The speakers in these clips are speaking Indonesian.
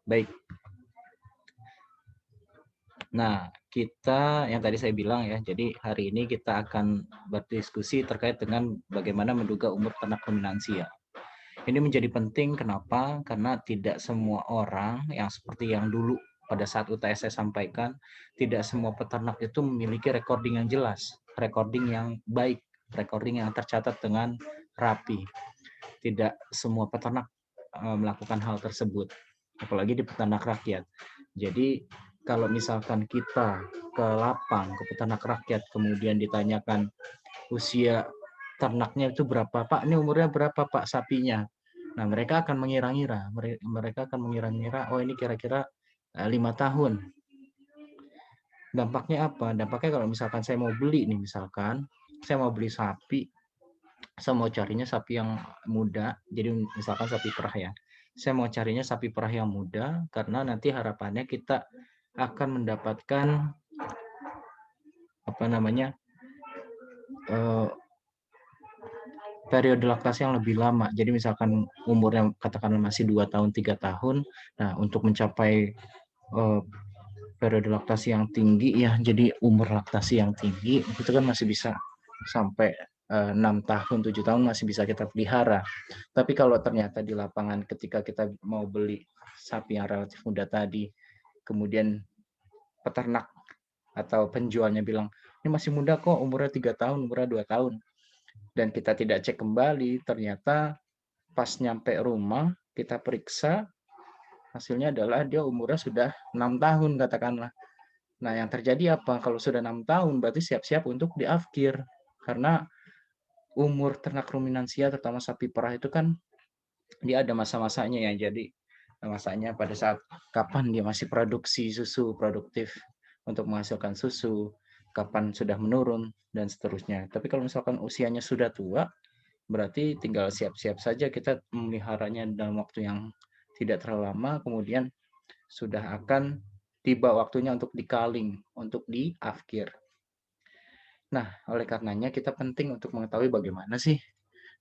Baik. Nah, kita yang tadi saya bilang ya, jadi hari ini kita akan berdiskusi terkait dengan bagaimana menduga umur ternak ruminansia. Ini menjadi penting kenapa? Karena tidak semua orang yang seperti yang dulu pada saat UTS saya sampaikan, tidak semua peternak itu memiliki recording yang jelas, recording yang baik, recording yang tercatat dengan rapi. Tidak semua peternak melakukan hal tersebut, apalagi di peternak rakyat. Jadi kalau misalkan kita ke lapang, ke peternak rakyat, kemudian ditanyakan usia ternaknya itu berapa, Pak? Ini umurnya berapa, Pak, sapinya? Nah, mereka akan mengira-ngira. Mereka akan mengira-ngira, oh ini kira-kira 5 tahun. Dampaknya apa? Dampaknya kalau misalkan saya mau beli nih, misalkan saya mau beli sapi, saya mau carinya sapi yang muda, jadi misalkan sapi perah ya. Saya mau carinya sapi perah yang muda, karena nanti harapannya kita akan mendapatkan apa namanya periode laktasi yang lebih lama. Jadi misalkan umurnya katakanlah masih 2 tahun, 3 tahun, nah untuk mencapai periode laktasi yang tinggi ya, jadi umur laktasi yang tinggi itu kan masih bisa sampai 6 tahun, 7 tahun masih bisa kita pelihara. Tapi kalau ternyata di lapangan ketika kita mau beli sapi yang relatif muda tadi, kemudian peternak atau penjualnya bilang, ini masih muda kok, umurnya 3 tahun, umurnya 2 tahun. Dan kita tidak cek kembali, ternyata pas nyampe rumah, kita periksa, hasilnya adalah dia umurnya sudah 6 tahun katakanlah. Nah, yang terjadi apa? Kalau sudah 6 tahun, berarti siap-siap untuk diafkir. Karena umur ternak ruminansia, terutama sapi perah itu kan, dia ada masa-masanya ya. Jadi, masanya pada saat kapan dia masih produksi susu, produktif untuk menghasilkan susu, kapan sudah menurun, dan seterusnya. Tapi kalau misalkan usianya sudah tua, berarti tinggal siap-siap saja kita memeliharanya dalam waktu yang tidak terlalu lama, kemudian sudah akan tiba waktunya untuk dikaling, untuk diafkir. Nah, oleh karenanya kita penting untuk mengetahui bagaimana sih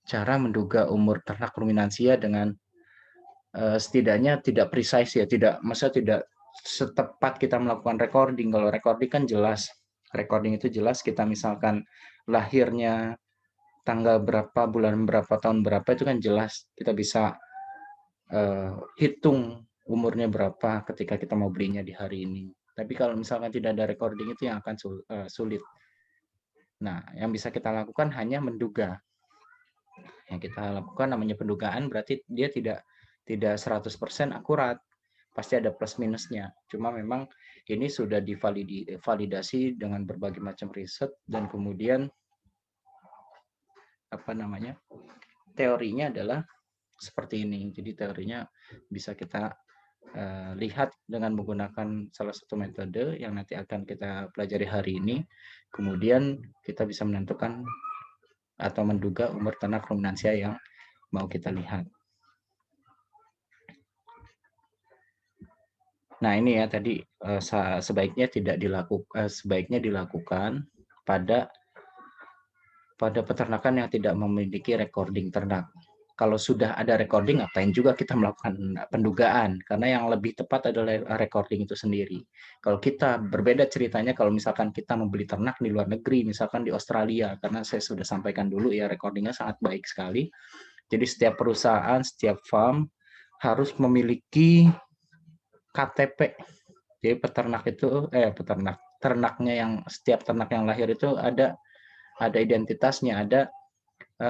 cara menduga umur ternak ruminansia dengan setidaknya tidak precise ya, tidak setepat kita melakukan recording. Kalau recording kan jelas, recording itu jelas kita misalkan lahirnya tanggal berapa, bulan berapa, tahun berapa itu kan jelas. Kita bisa hitung umurnya berapa ketika kita mau belinya di hari ini. Tapi kalau misalkan tidak ada recording itu yang akan sulit. Nah, yang bisa kita lakukan hanya menduga. Yang kita lakukan namanya pendugaan, berarti dia tidak 100% akurat. Pasti ada plus minusnya. Cuma memang ini sudah divalidasi dengan berbagai macam riset, dan kemudian apa namanya? Teorinya adalah seperti ini. Jadi teorinya bisa kita lihat dengan menggunakan salah satu metode yang nanti akan kita pelajari hari ini. Kemudian kita bisa menentukan atau menduga umur ternak ruminansia yang mau kita lihat. Nah, ini ya tadi sebaiknya dilakukan pada peternakan yang tidak memiliki recording ternak. Kalau sudah ada recording, ngapain juga kita melakukan pendugaan, karena yang lebih tepat adalah recording itu sendiri. Kalau kita berbeda ceritanya, kalau misalkan kita membeli ternak di luar negeri, misalkan di Australia, karena saya sudah sampaikan dulu ya, recordingnya sangat baik sekali. Jadi setiap perusahaan, setiap farm harus memiliki KTP. Jadi ternaknya yang setiap ternak yang lahir itu ada identitasnya, ada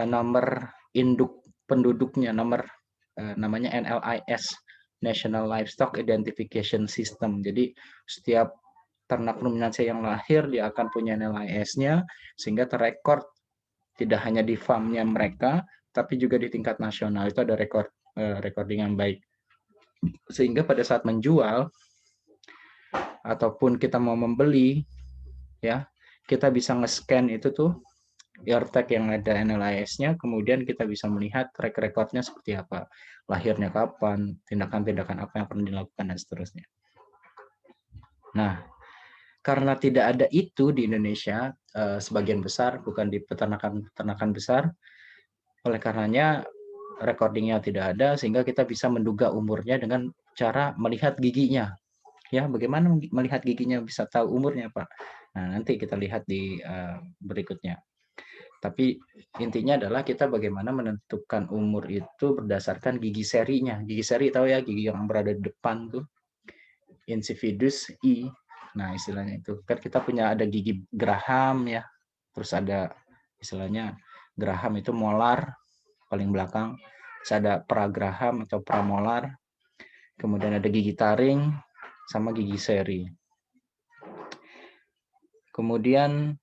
nomor induk penduduknya, namanya NLIS, National Livestock Identification System. Jadi setiap ternak ruminansia yang lahir dia akan punya NLIS-nya, sehingga terrekord tidak hanya di farmnya mereka, tapi juga di tingkat nasional. Itu ada recording yang baik. Sehingga pada saat menjual ataupun kita mau membeli, ya kita bisa nge-scan itu tuh eartag yang ada NLIS-nya, kemudian kita bisa melihat track record-nya seperti apa, lahirnya kapan, tindakan-tindakan apa yang pernah dilakukan, dan seterusnya. Nah, karena tidak ada itu di Indonesia, sebagian besar, bukan di peternakan besar, oleh karenanya recordingnya tidak ada, sehingga kita bisa menduga umurnya dengan cara melihat giginya. Ya, bagaimana melihat giginya bisa tahu umurnya, Pak? Nah, nanti kita lihat di berikutnya. Tapi intinya adalah kita bagaimana menentukan umur itu berdasarkan gigi serinya. Gigi seri tahu ya, gigi yang berada di depan tuh, insividus I. Nah, istilahnya itu. Kan kita punya ada gigi geraham ya. Terus ada istilahnya geraham itu molar paling belakang. Terus ada prageraham atau pramolar. Kemudian ada gigi taring sama gigi seri. Kemudian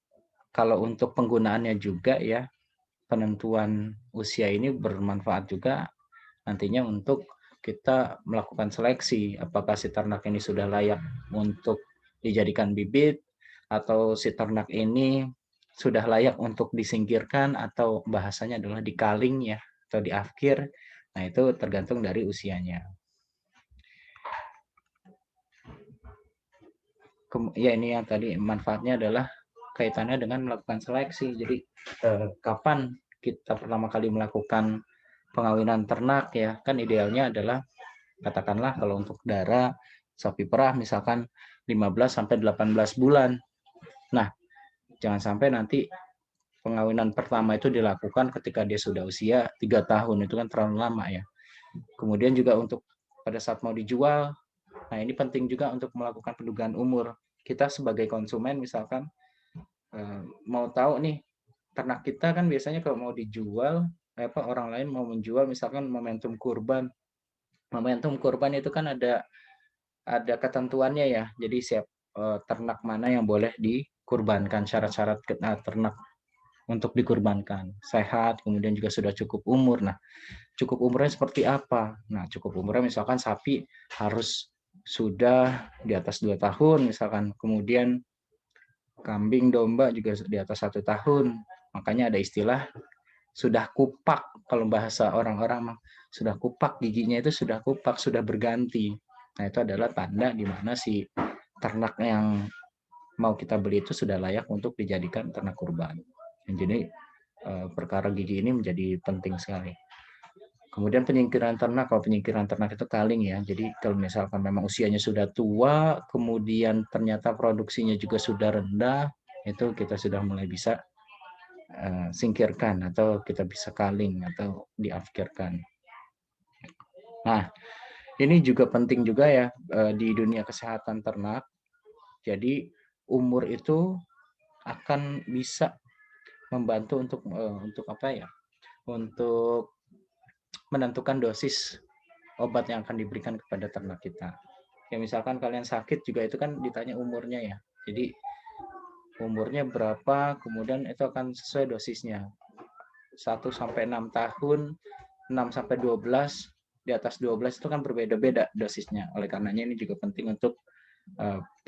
kalau untuk penggunaannya juga ya, penentuan usia ini bermanfaat juga nantinya untuk kita melakukan seleksi. Apakah si ternak ini sudah layak untuk dijadikan bibit, atau si ternak ini sudah layak untuk disingkirkan, atau bahasanya adalah dikaling ya, atau diafkir. Nah, itu tergantung dari usianya. Ya, ini yang tadi manfaatnya adalah kaitannya dengan melakukan seleksi. Jadi kapan kita pertama kali melakukan pengawinan ternak ya, kan idealnya adalah katakanlah kalau untuk darah sapi perah misalkan 15 sampai 18 bulan. Nah, jangan sampai nanti pengawinan pertama itu dilakukan ketika dia sudah usia 3 tahun, itu kan terlalu lama ya. Kemudian juga untuk pada saat mau dijual, nah ini penting juga untuk melakukan pendugaan umur. Kita sebagai konsumen misalkan mau tahu nih, ternak kita kan biasanya kalau mau dijual, orang lain mau menjual misalkan momentum kurban. Momentum kurban itu kan ada ketentuannya ya. Jadi siap ternak mana yang boleh dikurbankan, syarat-syarat ternak untuk dikurbankan. Sehat, kemudian juga sudah cukup umur. Nah, cukup umurnya seperti apa? Nah, cukup umurnya misalkan sapi harus sudah di atas 2 tahun misalkan. Kemudian kambing, domba juga di atas 1 tahun. Makanya ada istilah sudah kupak, kalau bahasa orang-orang sudah kupak, giginya itu sudah kupak, sudah berganti. Nah, itu adalah tanda di mana si ternak yang mau kita beli itu sudah layak untuk dijadikan ternak kurban. Jadi perkara gigi ini menjadi penting sekali. Kemudian penyingkiran ternak, kalau penyingkiran ternak itu kaling ya. Jadi kalau misalkan memang usianya sudah tua, kemudian ternyata produksinya juga sudah rendah, itu kita sudah mulai bisa singkirkan atau kita bisa kaling atau diafkirkan. Nah, ini juga penting juga ya di dunia kesehatan ternak. Jadi umur itu akan bisa membantu untuk apa ya? Untuk menentukan dosis obat yang akan diberikan kepada ternak kita. Ya misalkan kalian sakit juga itu kan ditanya umurnya ya. Jadi umurnya berapa, kemudian itu akan sesuai dosisnya. 1 sampai 6 tahun, 6 sampai 12, di atas 12 itu kan berbeda-beda dosisnya. Oleh karenanya ini juga penting untuk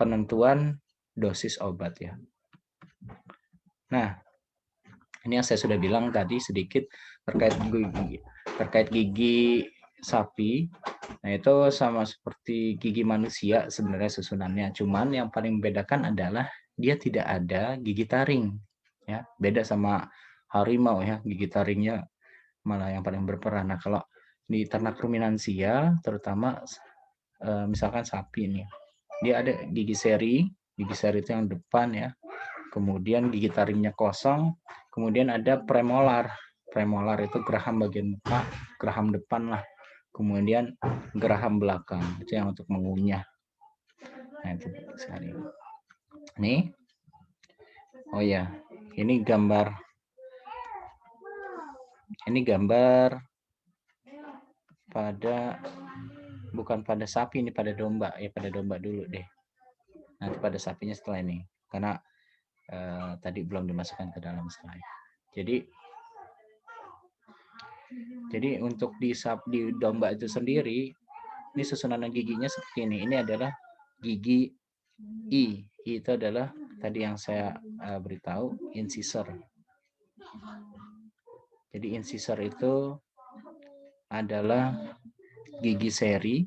penentuan dosis obat ya. Nah, ini yang saya sudah bilang tadi sedikit terkait gigi sapi. Nah, itu sama seperti gigi manusia sebenarnya susunannya. Cuman yang paling membedakan adalah dia tidak ada gigi taring. Ya, beda sama harimau ya, gigi taringnya malah yang paling berperan. Nah, kalau di ternak ruminansia, terutama misalkan sapi nih, dia ada gigi seri itu yang depan ya, kemudian gigi taringnya kosong, kemudian ada premolar. Premolar itu geraham bagian geraham depan lah, kemudian geraham belakang, itu yang untuk mengunyah. Nah, itu sekali. Nih, oh ya, ini gambar bukan pada sapi, ini pada domba ya, pada domba dulu deh, nanti pada sapinya setelah ini, karena tadi belum dimasukkan ke dalam slide. Jadi untuk di domba itu sendiri, ini susunan giginya seperti ini. Ini adalah gigi I. I itu adalah tadi yang saya beritahu, incisor. Jadi incisor itu adalah gigi seri.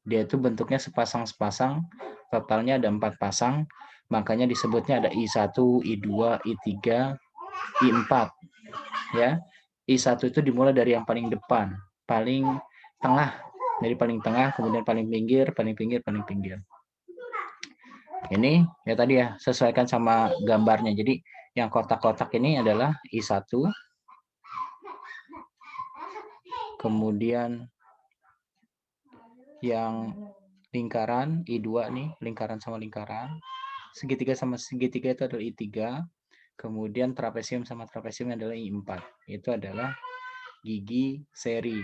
Dia itu bentuknya sepasang-sepasang. Totalnya ada 4 pasang. Makanya disebutnya ada I1, I2, I3, I4. Ya. I1 itu dimulai dari yang paling depan, paling tengah Jadi paling tengah, kemudian paling pinggir, paling pinggir, paling pinggir. Ini ya tadi ya, sesuaikan sama gambarnya. Jadi yang kotak-kotak ini adalah I1. Kemudian yang lingkaran I2 nih, lingkaran sama lingkaran. Segitiga sama segitiga itu adalah I3. Kemudian trapesium sama trapesium adalah I4. Itu adalah gigi seri.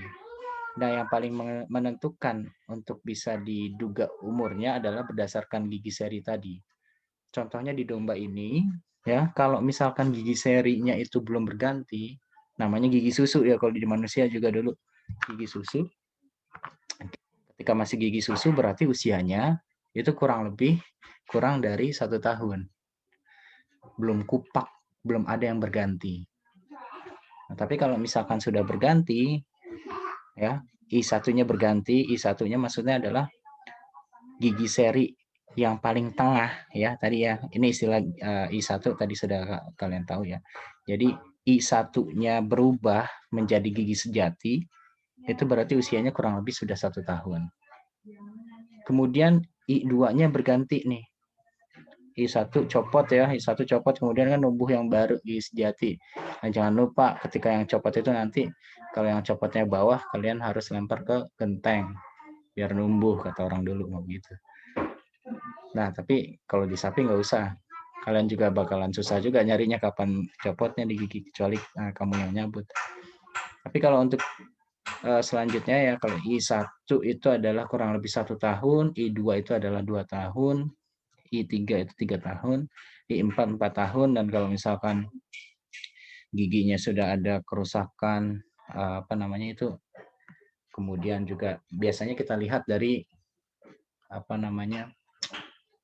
Nah, yang paling menentukan untuk bisa diduga umurnya adalah berdasarkan gigi seri tadi. Contohnya di domba ini, ya, kalau misalkan gigi serinya itu belum berganti, namanya gigi susu ya, kalau di manusia juga dulu gigi susu. Ketika masih gigi susu berarti usianya itu kurang dari 1 tahun. Belum kupak, belum ada yang berganti. Nah, tapi kalau misalkan sudah berganti, ya, I1-nya berganti, I1-nya maksudnya adalah gigi seri yang paling tengah ya tadi ya. Ini istilah I1 tadi sudah kalian tahu ya. Jadi I1-nya berubah menjadi gigi sejati, itu berarti usianya kurang lebih sudah 1 tahun. Kemudian I2-nya berganti nih. I1 copot ya, I1 copot, kemudian kan numbuh yang baru gigi sejati. Nah, jangan lupa ketika yang copot itu nanti, kalau yang copotnya bawah, kalian harus lempar ke genteng biar numbuh, kata orang dulu begitu. Nah, tapi kalau di sapi nggak usah. Kalian juga bakalan susah juga nyarinya kapan copotnya di gigi, kecuali kamu yang nyabut. Tapi kalau untuk selanjutnya ya, kalau I1 itu adalah kurang lebih 1 tahun, I2 itu adalah 2 tahun, I3 itu 3 tahun, I4 4 tahun, dan kalau misalkan giginya sudah ada kerusakan, apa namanya itu, kemudian juga biasanya kita lihat dari apa namanya,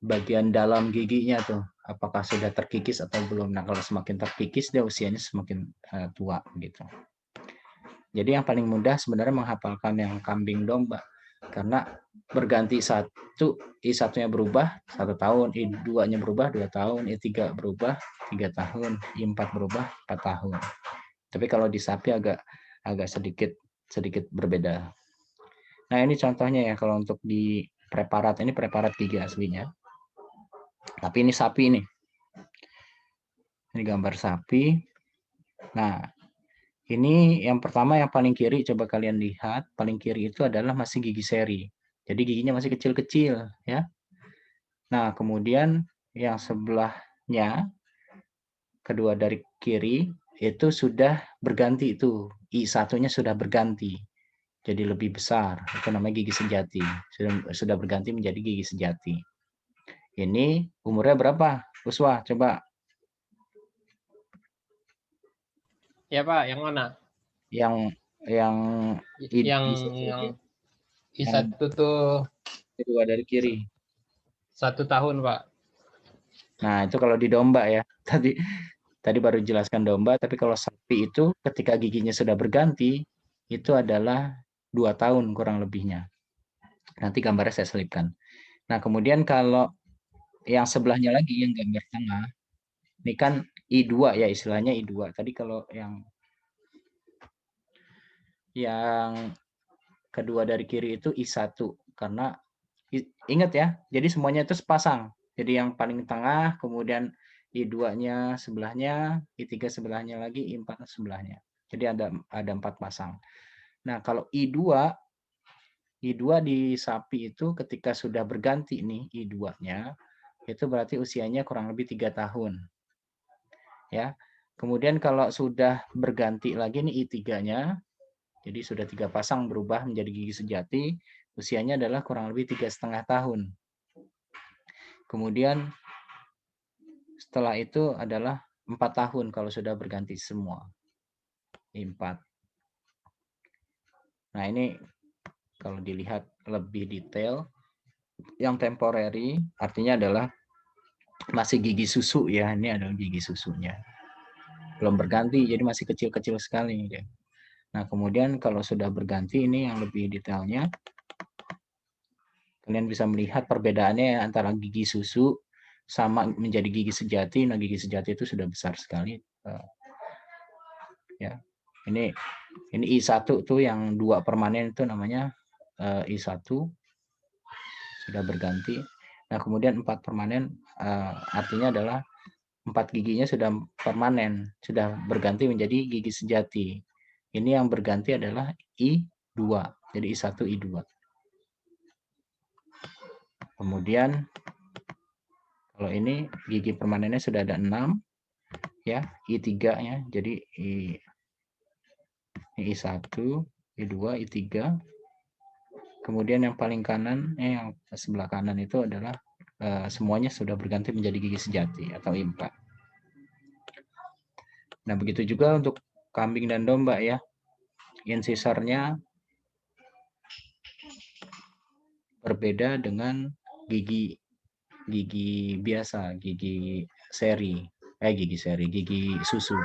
bagian dalam giginya tuh, apakah sudah terkikis atau belum. Nah, kalau semakin terkikis dia usianya semakin tua gitu. Jadi yang paling mudah sebenarnya menghafalkan yang kambing domba, karena berganti satu, I1-nya berubah 1 tahun, I2-nya berubah 2 tahun, I3 berubah 3 tahun, I4 berubah 4 tahun. Tapi kalau di sapi agak sedikit berbeda. Nah, ini contohnya ya, kalau untuk di preparat, ini preparat gigi aslinya. Tapi ini sapi ini. Ini gambar sapi. Nah, ini yang pertama yang paling kiri, coba kalian lihat, paling kiri itu adalah masih gigi seri. Jadi giginya masih kecil-kecil ya. Nah, kemudian yang sebelahnya, kedua dari kiri, itu sudah berganti itu. I1-nya sudah berganti. Jadi lebih besar. Itu namanya gigi sejati. Sudah berganti menjadi gigi sejati. Ini umurnya berapa? Uswa, coba. Ya Pak, yang mana? Yang I1 tuh kedua dari kiri. 1 tahun Pak. Nah, itu kalau di domba ya. Tadi baru jelaskan domba, tapi kalau sapi itu ketika giginya sudah berganti, itu adalah 2 tahun kurang lebihnya. Nanti gambarnya saya selipkan. Nah, kemudian kalau yang sebelahnya lagi, yang gambar tengah, ini kan I2 ya, istilahnya I2. Tadi kalau yang kedua dari kiri itu I1, karena ingat ya, jadi semuanya itu sepasang. Jadi yang paling tengah, kemudian I2-nya sebelahnya, I3 sebelahnya lagi, I4 sebelahnya. Jadi ada 4 pasang. Nah, kalau I2 di sapi itu ketika sudah berganti nih I2-nya, itu berarti usianya kurang lebih 3 tahun. Ya. Kemudian kalau sudah berganti lagi nih I3-nya, jadi sudah 3 pasang berubah menjadi gigi sejati, usianya adalah kurang lebih 3,5 tahun. Kemudian setelah itu adalah 4 tahun kalau sudah berganti semua. 4. Nah, ini kalau dilihat lebih detail, yang temporary artinya adalah masih gigi susu ya, ini adalah gigi susunya. Belum berganti, jadi masih kecil-kecil sekali. Nah, kemudian kalau sudah berganti, ini yang lebih detailnya, kalian bisa melihat perbedaannya antara gigi susu sama menjadi gigi sejati. Nah, gigi sejati itu sudah besar sekali. Ya, ini I1 tuh yang 2 permanen itu namanya I1 sudah berganti. Nah, kemudian 4 permanen artinya adalah 4 giginya sudah permanen, sudah berganti menjadi gigi sejati. Ini yang berganti adalah I2, jadi I1, I2. Kemudian kalau ini gigi permanennya sudah ada 6, ya, I3-nya, jadi I1, I2, I3. Kemudian yang paling kanan, yang sebelah kanan itu adalah semuanya sudah berganti menjadi gigi sejati atau I4. Nah, begitu juga untuk kambing dan domba ya. Insisornya berbeda dengan gigi biasa, gigi susu.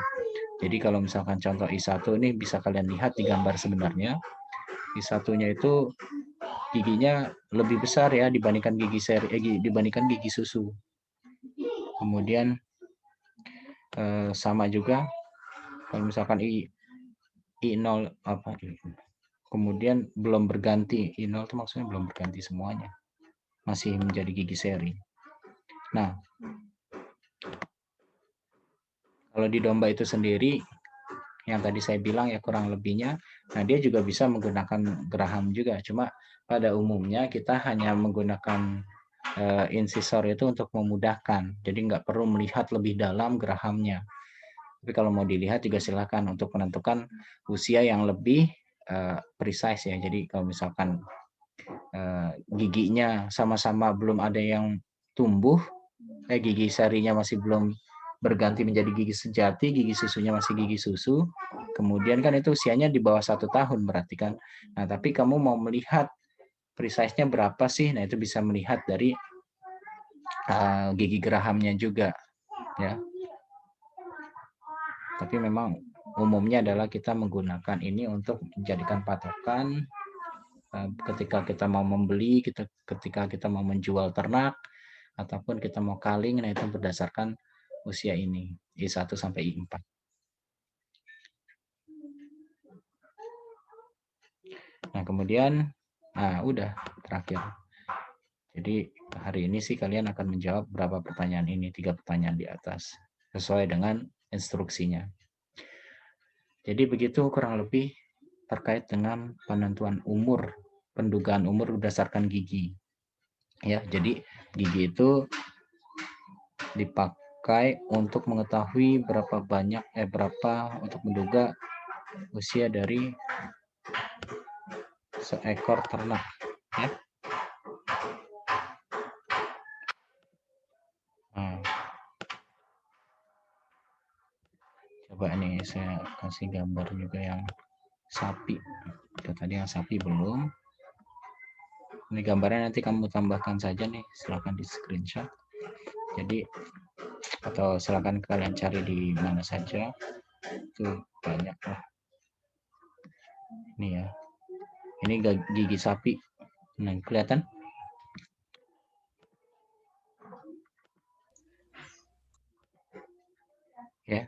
Jadi kalau misalkan contoh I1 ini bisa kalian lihat di gambar sebenarnya. I1-nya itu giginya lebih besar ya dibandingkan dibandingkan gigi susu. Kemudian sama juga kalau misalkan I0 apa kemudian belum berganti, I0 itu maksudnya belum berganti semuanya, masih menjadi gigi seri. Nah, kalau di domba itu sendiri yang tadi saya bilang ya kurang lebihnya, nah dia juga bisa menggunakan geraham juga, cuma pada umumnya kita hanya menggunakan insisor itu untuk memudahkan, jadi nggak perlu melihat lebih dalam gerahamnya. Tapi kalau mau dilihat juga silakan untuk menentukan usia yang lebih precise ya. Jadi kalau misalkan giginya sama-sama belum ada yang tumbuh, gigi serinya masih belum berganti menjadi gigi sejati, gigi susunya masih gigi susu, kemudian kan itu usianya di bawah 1 tahun berarti kan. Nah, tapi kamu mau melihat precise-nya berapa sih? Nah, itu bisa melihat dari gigi gerahamnya juga ya. Tapi memang umumnya adalah kita menggunakan ini untuk menjadikan patokan ketika kita mau membeli, ketika kita mau menjual ternak, ataupun kita mau kaling, nah itu berdasarkan usia ini, I1 sampai I4. Nah, kemudian, nah udah terakhir. Jadi hari ini sih kalian akan menjawab berapa pertanyaan ini, 3 pertanyaan di atas, sesuai dengan instruksinya. Jadi begitu kurang lebih terkait dengan penentuan umur, pendugaan umur berdasarkan gigi. Ya, jadi gigi itu dipakai untuk mengetahui berapa untuk menduga usia dari seekor ternak ya. Coba nih saya kasih gambar juga yang sapi. Tadi yang sapi belum. Ini gambarnya nanti kamu tambahkan saja nih, silakan di screenshot. Jadi atau silakan kalian cari di mana saja, itu banyak lah. Ini ya, ini gigi sapi. Nah, kelihatan? Ya,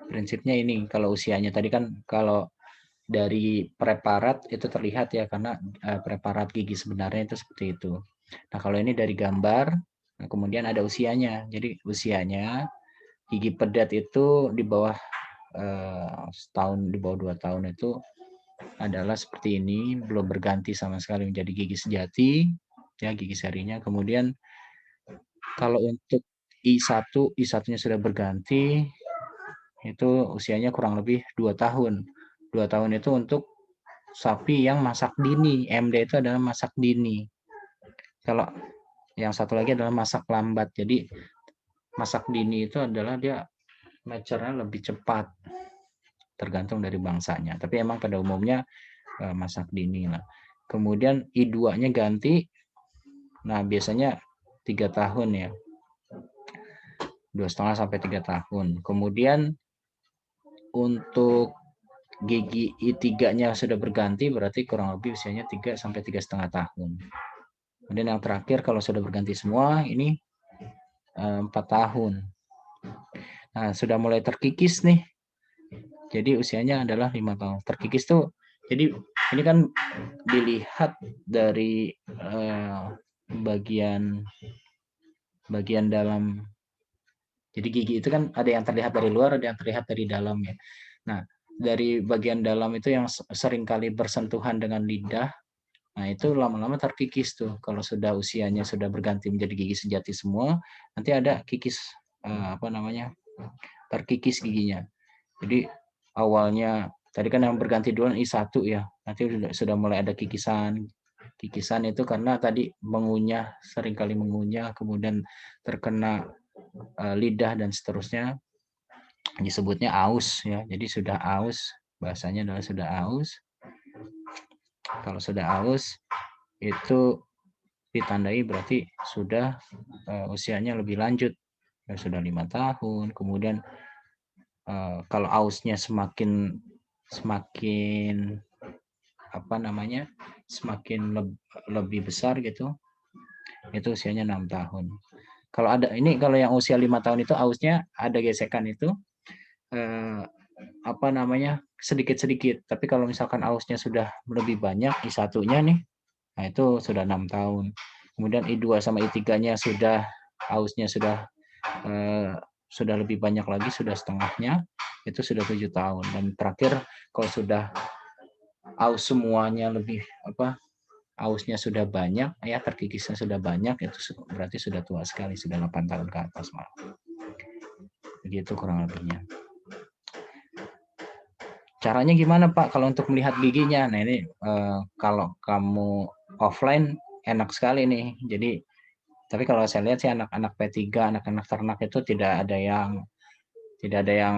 prinsipnya ini. Kalau usianya tadi kan kalau dari preparat itu terlihat ya, karena preparat gigi sebenarnya itu seperti itu. Nah, kalau ini dari gambar, nah kemudian ada usianya. Jadi usianya gigi pedat itu di bawah setahun, di bawah 2 tahun itu adalah seperti ini, belum berganti sama sekali menjadi gigi sejati, ya gigi serinya. Kemudian kalau untuk I1-nya sudah berganti, itu usianya kurang lebih 2 tahun. 2 tahun itu untuk sapi yang masak dini. MD itu adalah masak dini. Kalau yang satu lagi adalah masak lambat. Jadi masak dini itu adalah dia mature-nya lebih cepat, tergantung dari bangsanya. Tapi emang pada umumnya masak dini lah. Kemudian I2-nya ganti. Nah, biasanya 3 tahun ya. 2,5 sampai 3 tahun. Kemudian untuk gigi I3-nya sudah berganti, berarti kurang lebih usianya 3 sampai 3,5 tahun. Kemudian yang terakhir kalau sudah berganti semua, ini 4 tahun. Nah, sudah mulai terkikis nih. Jadi usianya adalah 5 tahun. Terkikis tuh, jadi Ini kan dilihat dari bagian dalam. Jadi gigi itu kan ada yang terlihat dari luar, ada yang terlihat dari dalam ya. Nah, dari bagian dalam itu yang seringkali bersentuhan dengan lidah, nah itu lama-lama terkikis tuh. Kalau sudah usianya sudah berganti menjadi gigi sejati semua, nanti ada kikis terkikis giginya. Jadi awalnya tadi kan yang berganti duluan I1 ya, nanti sudah mulai ada kikisan. Kikisan itu karena tadi mengunyah, seringkali mengunyah, kemudian terkena lidah dan seterusnya, disebutnya aus ya. Jadi sudah aus, bahasanya adalah sudah aus. Kalau sudah aus itu ditandai berarti sudah usianya lebih lanjut, sudah 5 tahun. Kemudian kalau ausnya semakin semakin lebih besar gitu, itu usianya 6 tahun. Kalau yang usia 5 tahun itu ausnya ada gesekan itu sedikit-sedikit. Tapi kalau misalkan ausnya sudah lebih banyak, I1-nya nih, nah itu sudah 6 tahun. Kemudian I2 sama I3-nya ausnya sudah lebih banyak lagi, sudah setengahnya, itu sudah 7 tahun. Dan terakhir kalau sudah aus semuanya ausnya sudah banyak ya, terkikisnya sudah banyak, itu berarti sudah tua sekali, sudah 8 tahun ke atas malah. Begitu kurang lebihnya. Caranya gimana Pak kalau untuk melihat giginya? Nah ini kalau kamu offline enak sekali nih. Jadi tapi kalau saya lihat sih anak-anak P3, anak-anak ternak itu tidak ada yang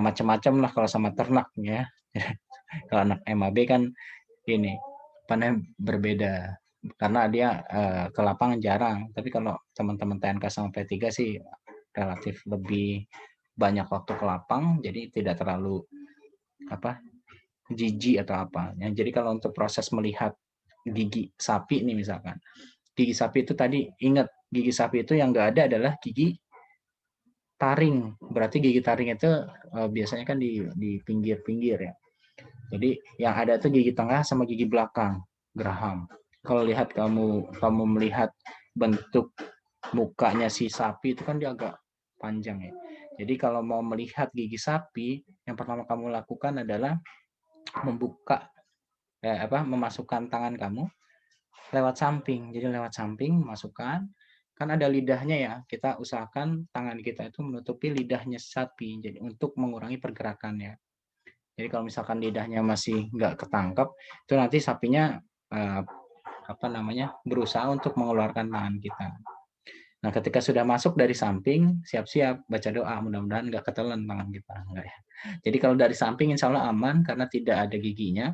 macam-macam lah kalau sama ternak ya. Kalau anak MAB kan ini berbeda karena dia ke lapangan jarang. Tapi kalau teman-teman TNK sama P3 sih relatif lebih banyak waktu ke lapang, jadi tidak terlalu jijik atau apa. Ya, jadi kalau untuk proses melihat gigi sapi nih misalkan, gigi sapi itu tadi ingat, gigi sapi itu yang nggak ada adalah gigi taring. Berarti gigi taring itu biasanya kan di pinggir-pinggir ya. Jadi yang ada itu gigi tengah sama gigi belakang, geraham. Kalau lihat kamu melihat bentuk mukanya si sapi itu kan dia agak panjang ya. Jadi kalau mau melihat gigi sapi, yang pertama kamu lakukan adalah memasukkan tangan kamu lewat samping. Jadi lewat samping masukkan, kan ada lidahnya ya. Kita usahakan tangan kita itu menutupi lidahnya sapi. Jadi untuk mengurangi pergerakannya. Jadi kalau misalkan lidahnya masih nggak ketangkap, itu nanti sapinya berusaha untuk mengeluarkan tangan kita. Nah, ketika sudah masuk dari samping, siap-siap baca doa, mudah-mudahan nggak ketelan tangan kita. Enggak ya. Jadi kalau dari samping insya Allah aman karena tidak ada giginya.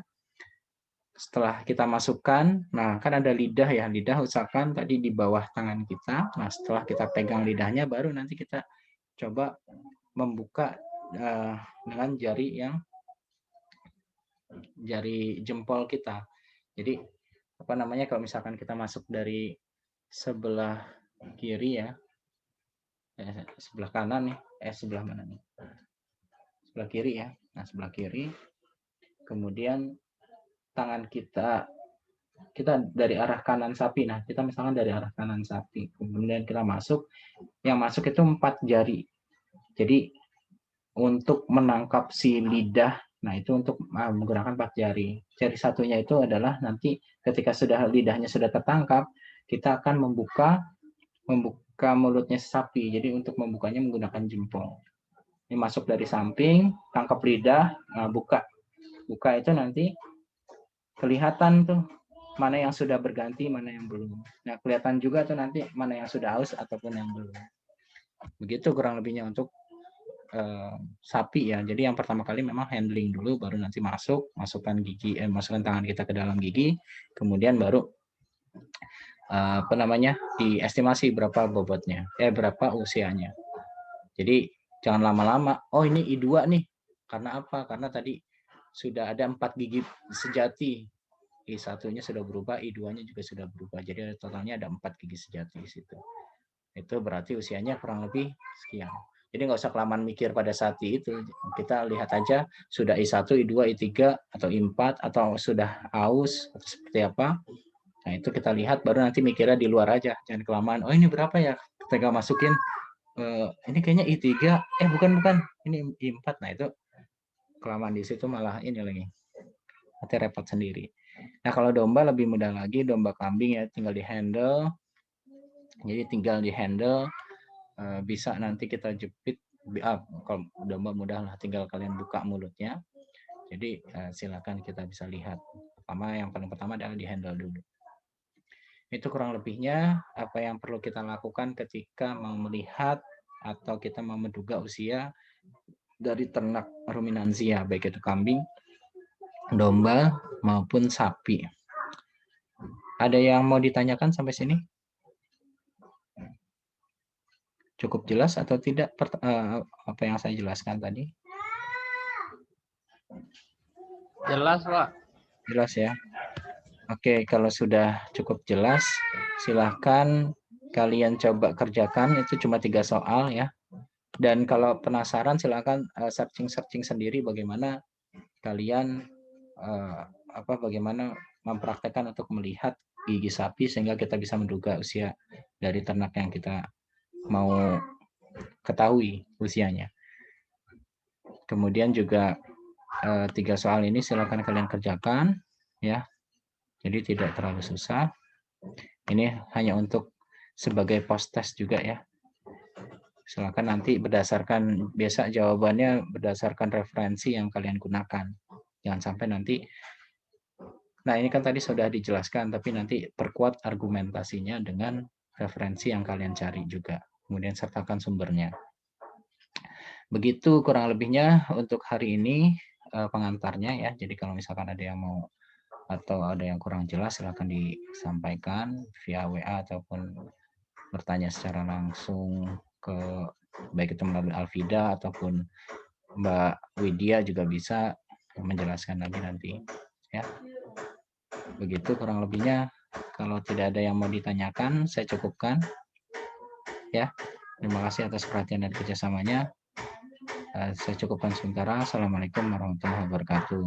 Setelah kita masukkan, nah kan ada lidah ya, lidah usahakan tadi di bawah tangan kita. Nah, setelah kita pegang lidahnya, baru nanti kita coba membuka dengan jari jempol kita. Jadi kalau misalkan kita masuk dari sebelah kiri ya, sebelah kanan nih, sebelah mana nih? Sebelah kiri ya. Nah, sebelah kiri. Kemudian tangan kita dari arah kanan sapi. Nah, kita misalkan dari arah kanan sapi. Kemudian kita masuk. Yang masuk itu 4 jari. Jadi untuk menangkap si lidah, nah itu untuk menggunakan 4 jari. Jari satunya itu adalah nanti ketika lidahnya sudah tertangkap, kita akan membuka mulutnya sapi. Jadi untuk membukanya menggunakan jempol. Ini masuk dari samping, tangkap lidah, nah buka itu nanti kelihatan tuh mana yang sudah berganti, mana yang belum. Nah, kelihatan juga tuh nanti mana yang sudah aus ataupun yang belum. Begitu kurang lebihnya untuk sapi ya. Jadi yang pertama kali memang handling dulu, baru nanti masukkan tangan kita ke dalam gigi, kemudian baru diestimasi berapa bobotnya, berapa usianya. Jadi jangan lama-lama. Oh ini I2 nih. Karena apa? Karena tadi sudah ada 4 gigi sejati. I1-nya sudah berubah, I2-nya juga sudah berubah. Jadi totalnya ada 4 gigi sejati di situ. Itu berarti usianya kurang lebih sekian. Jadi nggak usah kelamaan mikir pada saat itu. Kita lihat aja sudah I1, I2, I3, atau I4, atau sudah AUS, atau seperti apa. Nah, itu kita lihat, baru nanti mikirnya di luar aja. Jangan kelamaan, oh ini berapa ya? Ketika masukin, ini kayaknya I3, bukan, ini I4. Nah, itu kelamaan di situ malah ini lagi. Nanti repot sendiri. Nah, kalau domba lebih mudah lagi, domba kambing ya, tinggal di handle. Jadi tinggal di handle, bisa nanti kita jepit. Kalau domba mudah lah, tinggal kalian buka mulutnya. Jadi silakan kita bisa lihat. Yang paling pertama adalah di handle dulu. Itu kurang lebihnya apa yang perlu kita lakukan ketika mau melihat atau kita mau menduga usia dari ternak ruminansia, baik itu kambing, domba, maupun sapi. Ada yang mau ditanyakan sampai sini? Cukup jelas atau tidak apa yang saya jelaskan tadi? Jelas, Pak. Jelas ya. Oke, kalau sudah cukup jelas, silahkan kalian coba kerjakan. Itu cuma 3 soal ya. Dan kalau penasaran, silahkan searching sendiri bagaimana kalian bagaimana mempraktekkan untuk melihat gigi sapi sehingga kita bisa menduga usia dari ternak yang kita mau ketahui usianya. Kemudian juga 3 soal ini silakan kalian kerjakan ya. Jadi tidak terlalu susah. Ini hanya untuk sebagai post test juga ya. Silakan nanti berdasarkan, biasa jawabannya berdasarkan referensi yang kalian gunakan. Jangan sampai nanti, nah ini kan tadi sudah dijelaskan, tapi nanti perkuat argumentasinya dengan referensi yang kalian cari juga. Kemudian sertakan sumbernya. Begitu kurang lebihnya untuk hari ini pengantarnya ya. Jadi kalau misalkan ada yang mau atau ada yang kurang jelas, silakan disampaikan via WA ataupun bertanya secara langsung ke baik itu melalui Alvida ataupun Mbak Widya juga bisa menjelaskan lagi nanti ya. Begitu kurang lebihnya. Kalau tidak ada yang mau ditanyakan, saya cukupkan ya. Terima kasih atas perhatian dan kerjasamanya. Saya cukupkan sementara. Assalamualaikum warahmatullahi wabarakatuh.